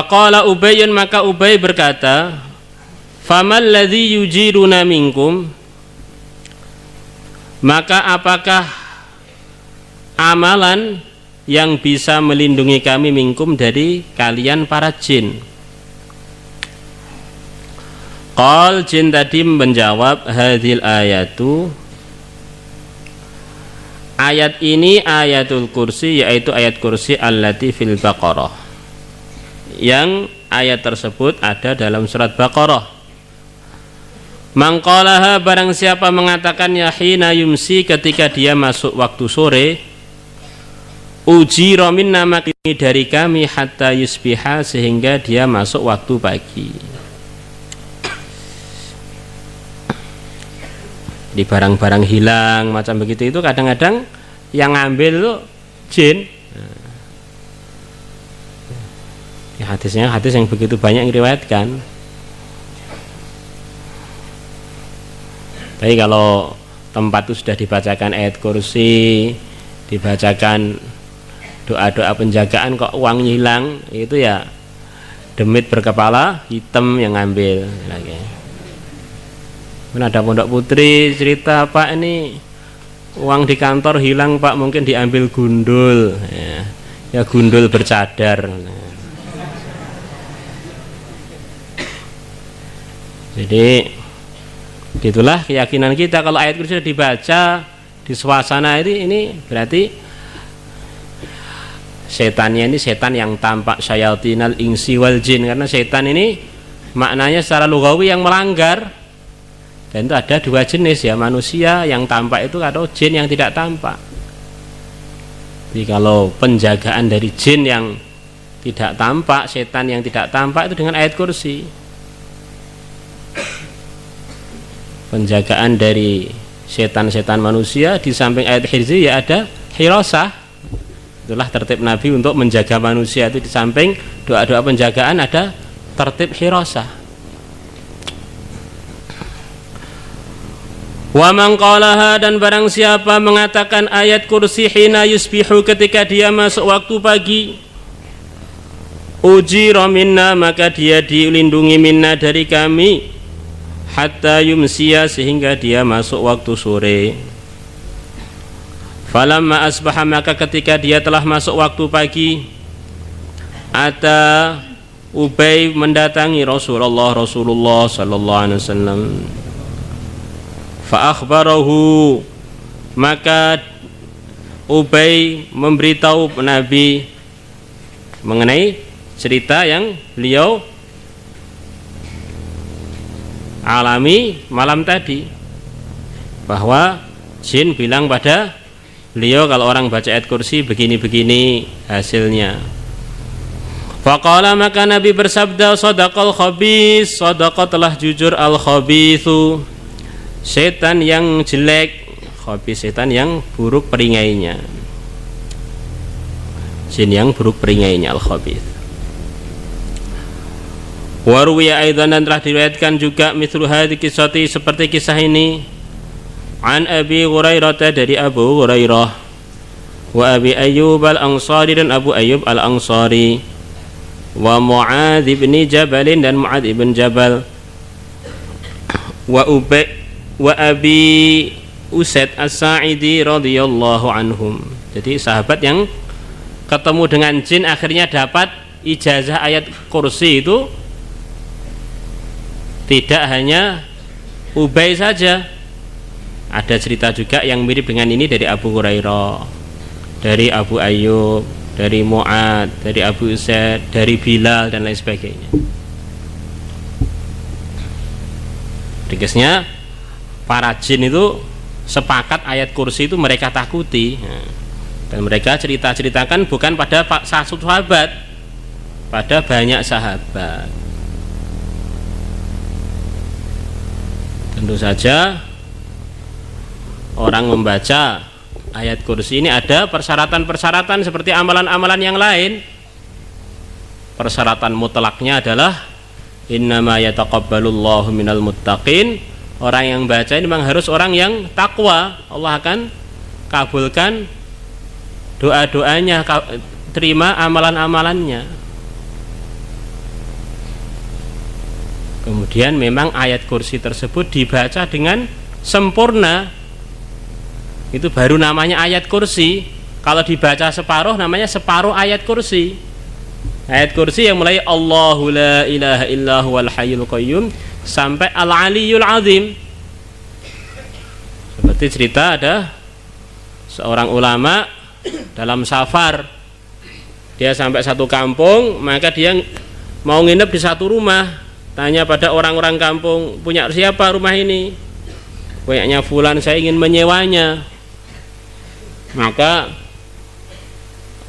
Faqala Ubayyun, maka Ubay berkata, famal ladzi yujiruna minkum, maka apakah amalan yang bisa melindungi kami minkum dari kalian para jin? Qal, jin tadi menjawab, hadhil ayatu, ayat ini ayatul kursi, yaitu ayat kursi allati fil Baqarah, yang ayat tersebut ada dalam surat Baqarah. Mangqalaha, barang siapa mengatakannya hina yumsi, ketika dia masuk waktu sore, ujira minna, maka dari kami, hatta yusbiha, sehingga dia masuk waktu pagi. Di barang-barang hilang macam begitu itu kadang-kadang yang ngambil itu jin. Hadisnya hadis yang begitu banyak yang diriwayatkan. Tapi kalau tempat itu sudah dibacakan ayat kursi, dibacakan doa-doa penjagaan, kok uang hilang, itu ya demit berkepala hitam yang ngambil lagi. Ada pondok putri cerita, Pak, ini uang di kantor hilang, Pak, mungkin diambil gundul, ya gundul bercadar. Jadi gitulah keyakinan kita. Kalau ayat kursi sudah dibaca di suasana ini berarti setannya ini setan yang tampak, syayatinal insi wal jin, karena setan ini maknanya secara lugawi yang melanggar. Dan itu ada dua jenis ya, manusia yang tampak itu atau jin yang tidak tampak. Jadi kalau penjagaan dari jin yang tidak tampak, setan yang tidak tampak, itu dengan ayat kursi. Penjagaan dari setan-setan manusia di samping ayat hirzi ya ada hirasah. Itulah tertib Nabi untuk menjaga manusia, itu di samping doa-doa penjagaan ada tertib hirasah. Wa man qalaha, dan barang siapa mengatakan ayat kursi hina yusbihu, ketika dia masuk waktu pagi, ujira minna, maka dia dilindungi minna dari kami, hatta yumsiya, sehingga dia masuk waktu sore. Falamma asbaha, maka ketika dia telah masuk waktu pagi, ata Ubay mendatangi Rasulullah sallallahu alaihi wasallam. Fa akhbarahu, maka Ubay memberitahu Nabi mengenai cerita yang beliau alami malam tadi, bahwa jin bilang pada beliau kalau orang baca ayat kursi begini-begini hasilnya. Faqala, maka Nabi bersabda, sadaqal khabis, sadaqa telah jujur al khabithu, setan yang jelek, khabis setan yang buruk peringainya, jin yang buruk peringainya, al khabith. Waruwiya aidan, dan telah diriwayatkan juga mithlu hadhi kisati, seperti kisah ini, an Abi Hurairah, dari Abu Hurairah, wa Abi Ayyub al-Ansari, dan Abu Ayyub al-Ansari, wa Mu'adz bin Jabal, dan Mu'adz bin Jabal, wa Abi Usaid as-Sa'idi radhiyallahu anhum. Jadi sahabat yang ketemu dengan jin akhirnya dapat ijazah ayat kursi itu tidak hanya Ubay saja, ada cerita juga yang mirip dengan ini dari Abu Hurairah, dari Abu Ayyub, dari Mu'adz, dari Abu Usaid, dari Bilal, dan lain sebagainya. Tegasnya para jin itu sepakat ayat kursi itu mereka takuti, dan mereka cerita-ceritakan bukan pada satu sahabat, pada banyak sahabat. Tentu saja orang membaca ayat kursi ini ada persyaratan-persyaratan seperti amalan-amalan yang lain. Persyaratan mutlaknya adalah innama yataqabbalullahu minal muttaqin. Orang yang baca ini memang harus orang yang takwa. Allah akan kabulkan doa-doanya, terima amalan-amalannya. Kemudian memang ayat kursi tersebut dibaca dengan sempurna, itu baru namanya ayat kursi. Kalau dibaca separuh namanya separuh ayat kursi. Ayat kursi yang mulai Allahu la ilaha illa huwal hayyul qayyum sampai al-aliyyul azim. Seperti cerita ada seorang ulama dalam safar, dia sampai satu kampung, maka dia mau nginep di satu rumah. Tanya pada orang-orang kampung, punya siapa rumah ini? Punyanya fulan, saya ingin menyewanya. Maka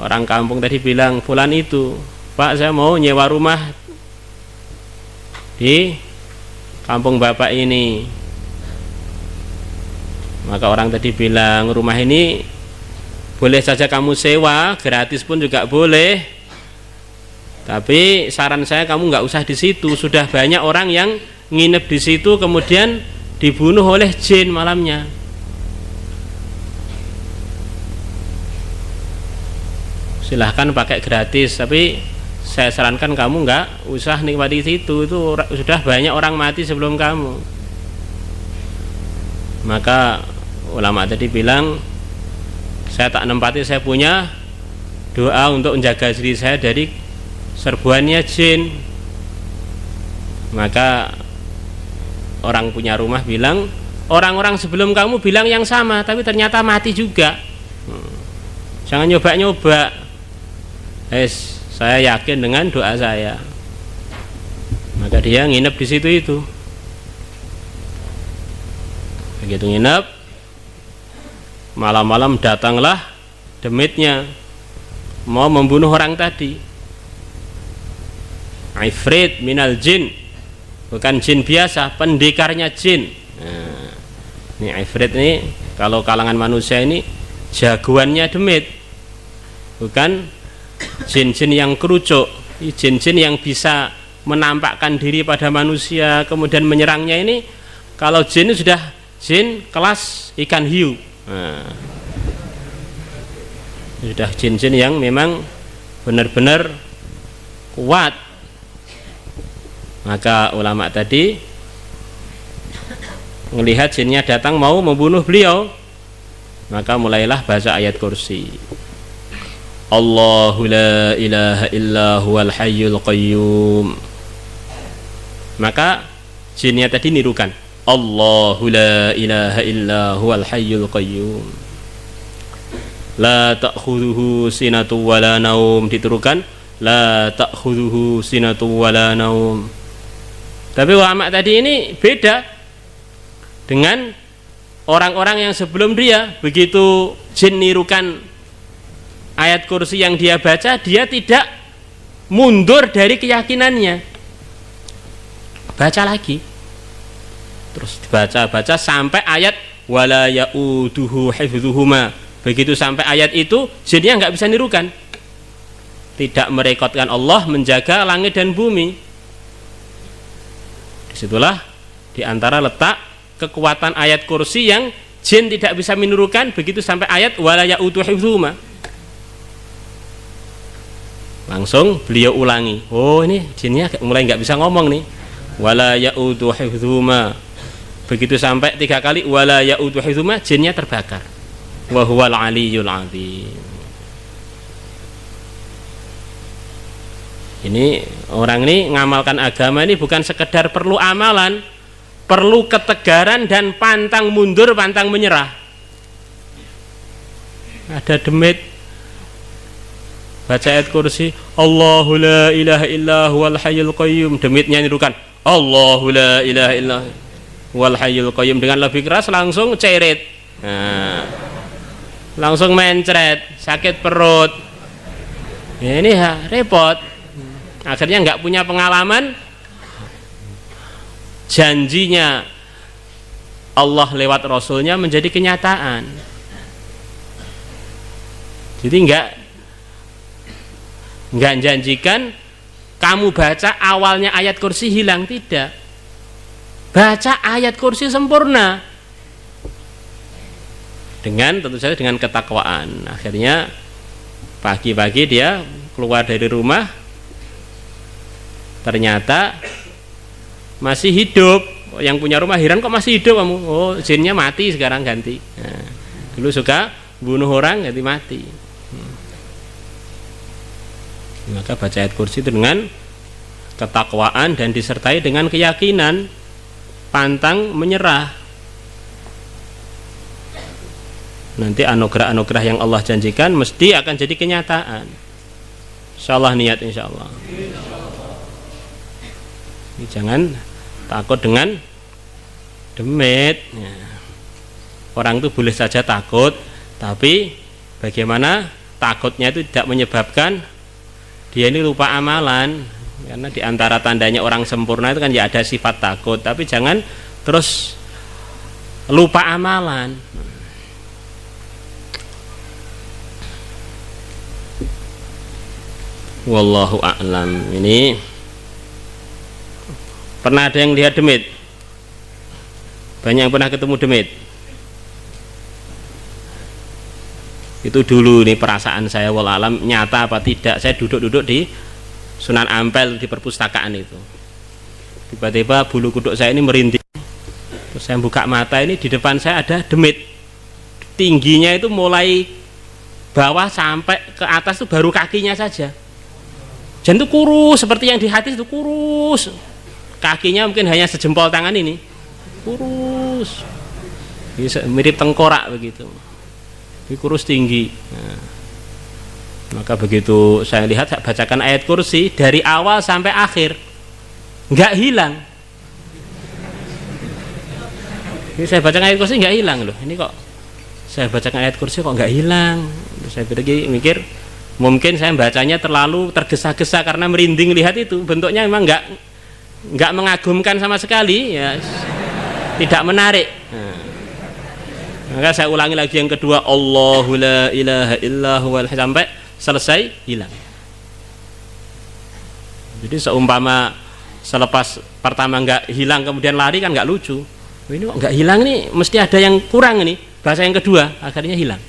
orang kampung tadi bilang, fulan itu, Pak, saya mau nyewa rumah di kampung bapak ini. Maka orang tadi bilang, rumah ini boleh saja kamu sewa, gratis pun juga boleh. Tapi saran saya kamu nggak usah di situ. Sudah banyak orang yang nginep di situ kemudian dibunuh oleh jin malamnya. Silahkan pakai gratis, tapi saya sarankan kamu nggak usah nikmati situ. Itu sudah banyak orang mati sebelum kamu. Maka ulama tadi bilang, saya tak nempati, saya punya doa untuk menjaga diri saya dari serbuannya jin. Maka orang punya rumah bilang, orang-orang sebelum kamu bilang yang sama, tapi ternyata mati juga. Jangan nyoba-nyoba. Saya yakin dengan doa saya. Maka dia nginep di situ itu. Begitu nginep, malam-malam datanglah demitnya mau membunuh orang tadi. Ifrit minal jin, bukan jin biasa, pendekarnya jin. Nah, ini ifrit ini kalau kalangan manusia ini jagoannya demit, bukan jin-jin yang kerucuk. Jin-jin yang bisa menampakkan diri pada manusia kemudian menyerangnya ini, kalau jin itu sudah jin kelas ikan hiu. Nah, sudah jin-jin yang memang benar-benar kuat. Maka ulama tadi melihat jinnya datang mau membunuh beliau, maka mulailah baca ayat kursi. Allahu la ilaha illa huwal hayyul qayyum. Maka jinnya tadi nirukan Allahu la ilaha illa huwal hayyul qayyum. La ta'khudhuhu sinatu wala naum, diturukan la ta'khudhuhu sinatu wala naum. Tapi ulama tadi ini beda dengan orang-orang yang sebelum dia. Begitu jin nirukan ayat kursi yang dia baca, dia tidak mundur dari keyakinannya, baca lagi, terus baca sampai ayat wala ya'uduhu hifdzuhuma. Begitu sampai ayat itu, jinnya nggak bisa nirukan, tidak merekotkan Allah menjaga langit dan bumi. Disitulah diantara letak kekuatan ayat kursi yang jin tidak bisa menirukan. Begitu sampai ayat wala ya'uduhu hifdzuhuma, langsung beliau ulangi. Oh, ini jinnya mulai nggak bisa ngomong nih. Wala ya'uduhu hifdzuhuma. Begitu sampai 3 kali wala ya'uduhu hifdzuhuma, jinnya terbakar. Wa huwal aliyyul azim. Ini orang ini ngamalkan agama ini bukan sekedar perlu amalan, perlu ketegaran dan pantang mundur, pantang menyerah. Ada demit baca ayat kursi Allahu la ilaha illa huwal hayyul qayyum, demitnya nirukan Allahu la ilaha illa huwal hayyul qayyum dengan lebih keras, langsung ceret. Nah, langsung mencret, sakit perut. Ya, ini repot. Akhirnya nggak punya pengalaman, janjinya Allah lewat Rasulnya menjadi kenyataan. Jadi nggak janjikan kamu baca awalnya ayat kursi hilang, tidak. Baca ayat kursi sempurna dengan tentu saja dengan ketakwaan. Akhirnya pagi-pagi dia keluar dari rumah, ternyata masih hidup. Yang punya rumah heran kok masih hidup kamu. Oh, jinnya mati sekarang ganti. Nah, dulu suka bunuh orang ganti mati. Maka baca ayat kursi itu dengan ketakwaan dan disertai dengan keyakinan, pantang menyerah. Nanti anugerah-anugerah yang Allah janjikan mesti akan jadi kenyataan. Insyaallah, niat insyaallah. Jangan takut dengan demit. Orang itu boleh saja takut, tapi bagaimana takutnya itu tidak menyebabkan dia ini lupa amalan. Karena di antara tandanya orang sempurna itu kan ya ada sifat takut, tapi jangan terus lupa amalan. Wallahu a'lam. Ini pernah ada yang lihat demit? Banyak yang pernah ketemu demit? Itu dulu nih perasaan saya, wallahu a'lam nyata apa tidak. Saya duduk-duduk di Sunan Ampel di perpustakaan itu. Tiba-tiba bulu kuduk saya ini merinding. Terus saya buka mata, ini di depan saya ada demit. Tingginya itu mulai bawah sampai ke atas itu baru kakinya saja. Dan itu kurus seperti yang di hadis itu kurus. Kakinya mungkin hanya sejempol tangan ini. Kurus. Mirip tengkorak begitu. Ini kurus tinggi. Nah, maka begitu saya lihat, saya bacakan ayat kursi dari awal sampai akhir, nggak hilang. Ini saya bacakan ayat kursi nggak hilang loh. Ini kok saya bacakan ayat kursi kok nggak hilang. Terus saya mikir, mungkin saya bacanya terlalu tergesa-gesa karena merinding lihat itu. Bentuknya memang nggak mengagumkan sama sekali, ya, tidak menarik. Nah, maka saya ulangi lagi yang kedua, Allahu la ilaha illa huwal, sampai selesai hilang. Jadi seumpama selepas pertama nggak hilang kemudian lari kan nggak lucu. Ini kok nggak hilang nih, mesti ada yang kurang nih. Bahasa yang kedua akhirnya hilang.